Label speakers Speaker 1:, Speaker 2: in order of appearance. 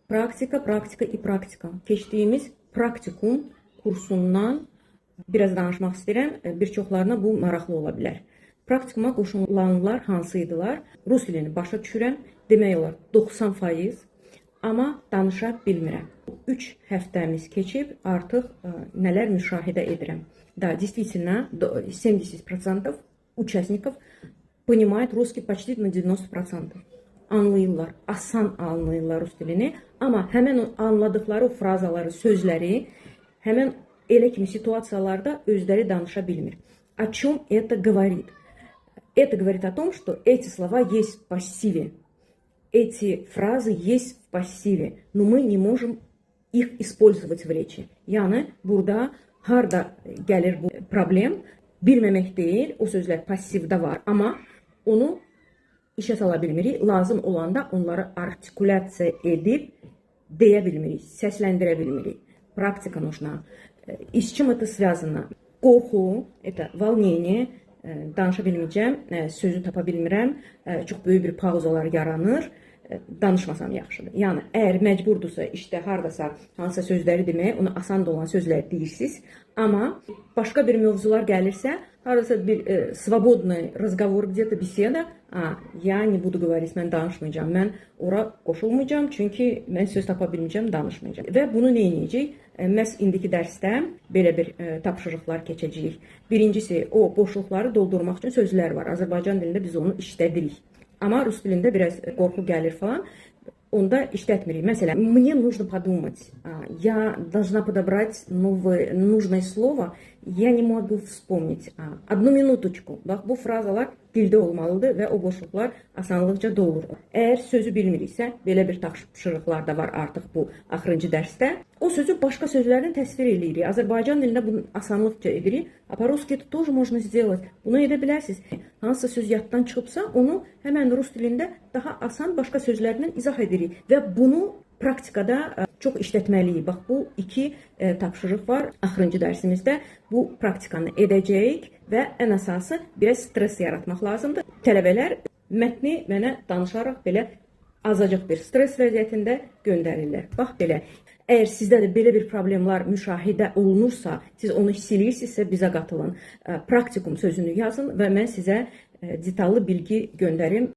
Speaker 1: Praktika, praktika i praktika. Keçdiyimiz praktikum kursundan biraz danışmaq istəyirəm. Bir çoxlarına bu maraqlı ola bilər. Praktikuma qoşulanlar hansı idiler? Rus dilini başa düşürəm. Demək olar 90%. Amma danışa bilmirəm. 3 həftəmiz keçib, artıq nələr müşahidə edirəm. Да, действительно, 70% участников понимает русский почти на 90%. Anlayırlar, asan anlayırlar rus dilini, amma həmən o anladıkları frazaları, sözləri həmən elə kimi situasiyalarda özləri danışa bilmir. О чем это говорит? Это говорит о том, что эти слова есть в пассиве. Эти фразы есть в пассиве, но мы не можем их использовать в речи. Yəni, burada harda gəlir bu problem? Bilməmək deyil, o sözlər passivdə var, amma onu işə sala bilmirik. Lazım olanda onları artikulyasiya edib deyə bilmirik, səsləndirə bilmirik. Практика нужна. И с чем это связано? Qorxu, это волнение, danışa bilməyəcəm, sözü tapa bilmirəm, çox böyük bir pauzalar yaranır, danışmasam yaxşıdır. Yəni, əgər məcburdursa, işdə, hardasa, hansısa sözləri demək, ona asan da olan sözləri deyirsiniz, amma başqa bir mövzular gəlirsə, hardasa bir свободный разговор, где-то besieda, я не буду говорить, mən danışmayacağım, mən ora qoşulmayacağım, çünki mən söz tapa bilməyəcəm, danışmayacağım. Və bunu nə edəcək? Məhz indiki dərsdə belə bir tapşırıqlar keçəcəyik. Birincisi, o boşluqları doldurmaq üçün sözlər var. Azərbaycan dilində biz onu işlədirik. Amma rus dilində biraz qorxu gəlir falan. Onda işlətmirik. Məsələn, мне нужно подумать. Я должна подобрать нужное слово. Я не могу вспомнить. Одну minutочку. Bax, bu frazalar dildə olmalıdır və o boşluqlar asanlıqca dolur. Əgər sözü bilmiriksə, belə bir tapşırıqlar da var artıq bu axırıncı dərsdə. O sözü başqa sözlərlə təsvir edirik. Azərbaycan dilində bunu asanlıqca edirik. По-русски это тоже можно сделать. Bunu edə bilərsiniz. Hansısa söz yaddan çıxıbsa, onu həmən rus dilində daha asan başqa sözlərlə izah edirik. Və bunu praktikada çox işlətməliyik. Bax, bu iki tapşırıq var axırıncı dərsimizdə. Bu praktikanı edəcəyik və ən əsası biraz stres yaratmaq lazımdır. Tələbələr mətni mənə danışaraq belə azacıq bir stres vəziyyətində göndərirlər. Bax, belə. Əgər sizdə də belə bir problemlər müşahidə olunursa, siz onu hiss edirsinizsə, bizə qatılın. Praktikum sözünü yazın və mən sizə detallı bilgi göndərim.